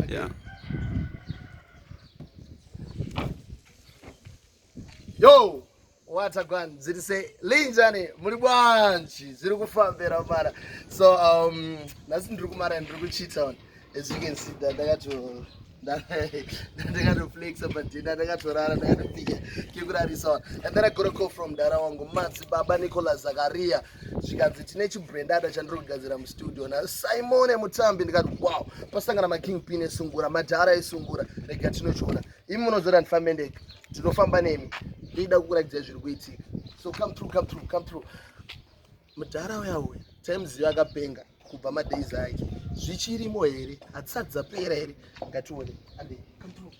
Yeah. Yo, what a gun. Ziri say linjani muri bwanji ziri kufambira mara. So nasi ndiri kumara ndiri kuchita on. As you can see that ndakato flex up and ndakatorara ndakatopika kekurarisa. And then I got a call from dara wangu Matsi Baba Nicolas Zakaria. Zvikanzi tine chibrandada chandiri kugadzira mustudio na Simon Mutambi. Ndikati wow, pasangana makingpin esungura madhara esungura rega tinochiona imi munozora ndifambe ndega ndinofamba nemi ndida kukuratidza zviri kuitika. So come through. Mudhara uyauya taimuziva akapenga kubva madays ake zvichirimo here hatisati dzapera here ngatione ande come through.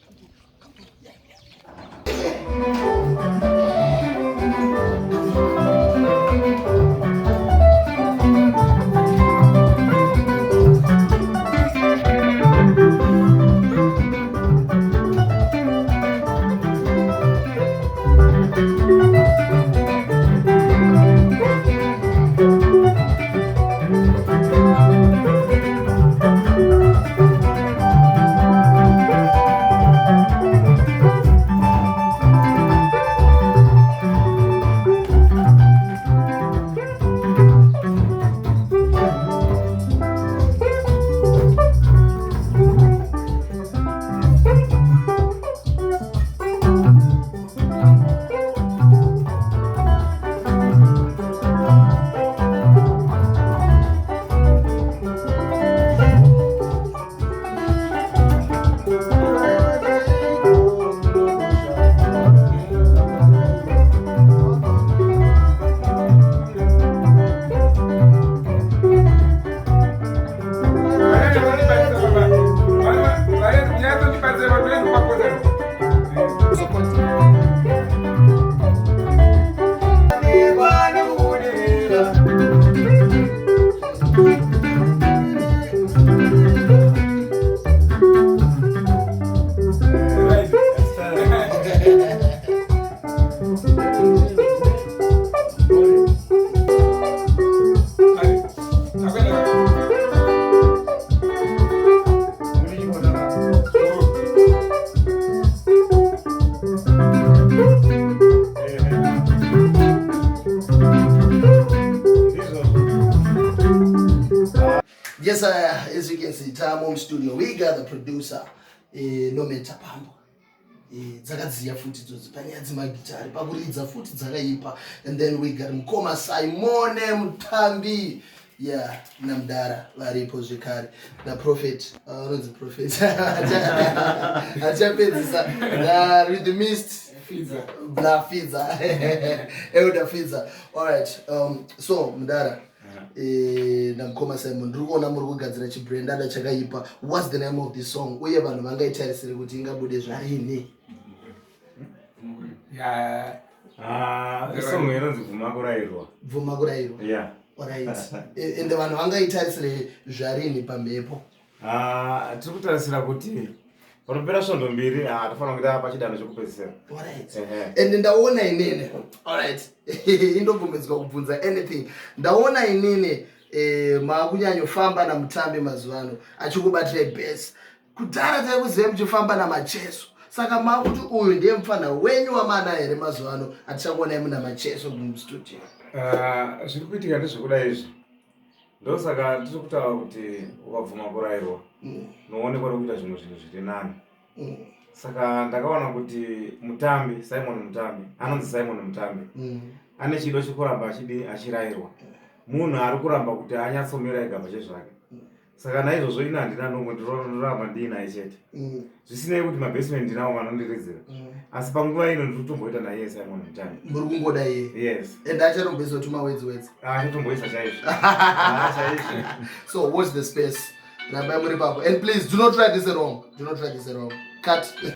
Yes, as you can see, time home studio. We got the producer, Nometa Pambo. Dzakadziya futi dzodzi panyaya dzemagitari pakuridza futi dzakaipa. And then we got Mukoma Simon Mutambi. Yeah, namdara varipo zvekare na prophet unonzi prophet achapedzisa na rhythmist Bla Fidza Elder Fidza. All right, so mudara Namukoma Simon ndiri kuona muri kugadzira chibrandada chakaipa. What's the name of this song uye vanhu vangaitarisire kuti ingabude zvarini? Song inonzi Bvuma Kurayirwa. Yeah. Alright. And vanhu vangaitarisire zvarini pamhepo? Tiri kutarisira kuti panopera svondo mbiri tofanira kuita pachidanho chokupedzisira. Alright. And ndaona inini. Alright. Indobvumidzwa kubvunza anything. Ndaona inini makunyanyofamba naMutambi mazuvano achikubatira base. Kudhara taikuziva muchifamba namacheso. Saka makuti uyu ndiye mufana wenyu wamana here mazuvano atichakuonai muna macheso mustudio. Zviri kuitika ndezvekudai izvi. Ndosaka tiri kutaura kuti ukabvuma kurayirwa noonekwa nokuita zvimwe zvinhu zviri nani. Saka ndakaona kuti Mutambi, Simon Mutambi, anonzi Simon Mutambi, ane chido chekuramba achirayirwa. Munhu ari kuramba kuti anyatsomira ega pachezvake. Saka naizvozvo ina handina nomwe ndoramba ndiinaye chete. Zvisinei kuti mabasement ndinawo vanondiridzira. Asi panguva ino ndiri kutomboita naye Simon Mutambi. Muri kungoda iye? Yes. And achatomboisa tuma wedzi? Achatomboisa chaizvo. So watch the space. Rambai muri papo. And please do not try this at home. Cut.